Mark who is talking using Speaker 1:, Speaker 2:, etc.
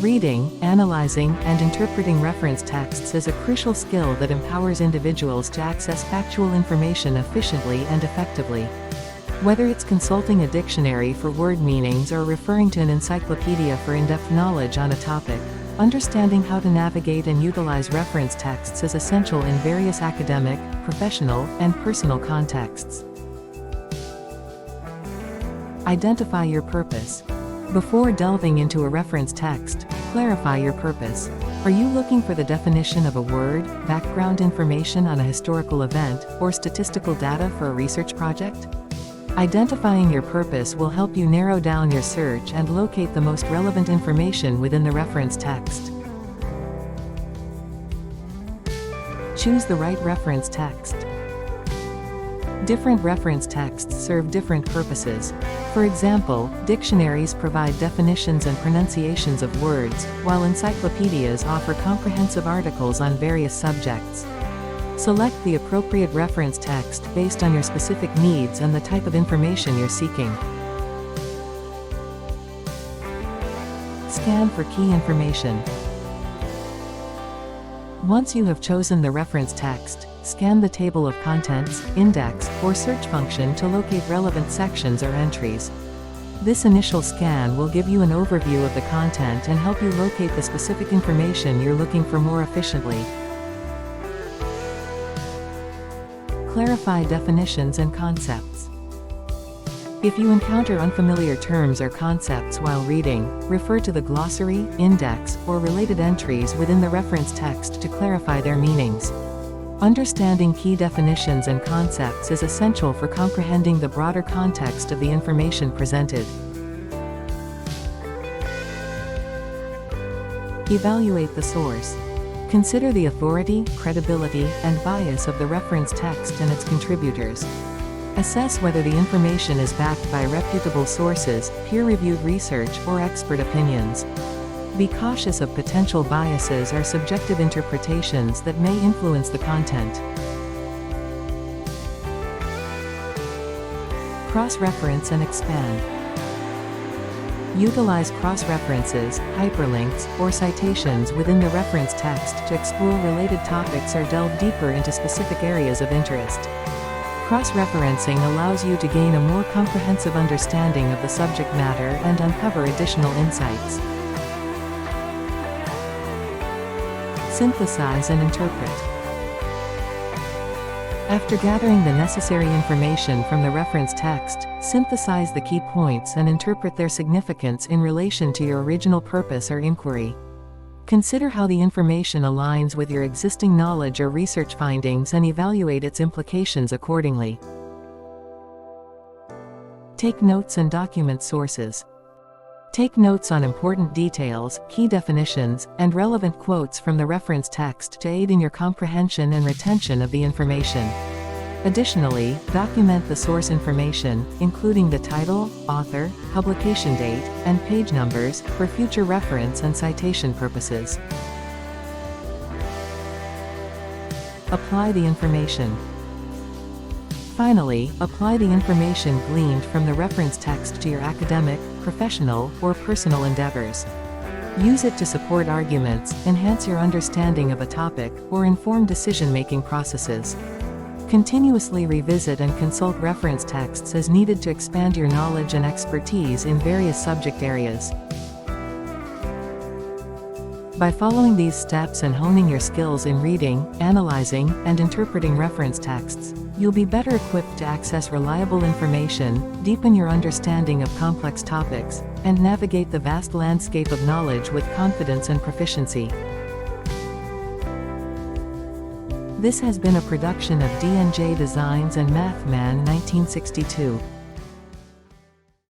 Speaker 1: Reading, analyzing, and interpreting reference texts is a crucial skill that empowers individuals to access factual information efficiently and effectively. Whether it's consulting a dictionary for word meanings or referring to an encyclopedia for in-depth knowledge on a topic, understanding how to navigate and utilize reference texts is essential in various academic, professional, and personal contexts. Identify your purpose. Before delving into a reference text, clarify your purpose. Are you looking for the definition of a word, background information on a historical event, or statistical data for a research project? Identifying your purpose will help you narrow down your search and locate the most relevant information within the reference text. Choose the right reference text. Different reference texts serve different purposes. For example, dictionaries provide definitions and pronunciations of words, while encyclopedias offer comprehensive articles on various subjects. Select the appropriate reference text based on your specific needs and the type of information you're seeking. Scan for key information. Once you have chosen the reference text, scan the table of contents, index, or search function to locate relevant sections or entries. This initial scan will give you an overview of the content and help you locate the specific information you're looking for more efficiently. Clarify definitions and concepts. If you encounter unfamiliar terms or concepts while reading, refer to the glossary, index, or related entries within the reference text to clarify their meanings. Understanding key definitions and concepts is essential for comprehending the broader context of the information presented. Evaluate the source. Consider the authority, credibility, and bias of the reference text and its contributors. Assess whether the information is backed by reputable sources, peer-reviewed research, or expert opinions. Be cautious of potential biases or subjective interpretations that may influence the content. Cross-reference and expand. Utilize cross-references, hyperlinks, or citations within the reference text to explore related topics or delve deeper into specific areas of interest. Cross-referencing allows you to gain a more comprehensive understanding of the subject matter and uncover additional insights. Synthesize and interpret. After gathering the necessary information from the reference text, synthesize the key points and interpret their significance in relation to your original purpose or inquiry. Consider how the information aligns with your existing knowledge or research findings and evaluate its implications accordingly. Take notes and document sources. Take notes on important details, key definitions, and relevant quotes from the reference text to aid in your comprehension and retention of the information. Additionally, document the source information, including the title, author, publication date, and page numbers, for future reference and citation purposes. Apply the information. Finally, apply the information gleaned from the reference text to your academic, professional, or personal endeavors. Use it to support arguments, enhance your understanding of a topic, or inform decision-making processes. Continuously revisit and consult reference texts as needed to expand your knowledge and expertise in various subject areas. By following these steps and honing your skills in reading, analyzing, and interpreting reference texts, you'll be better equipped to access reliable information, deepen your understanding of complex topics, and navigate the vast landscape of knowledge with confidence and proficiency. This has been a production of D&J Designs and MathMan 1962.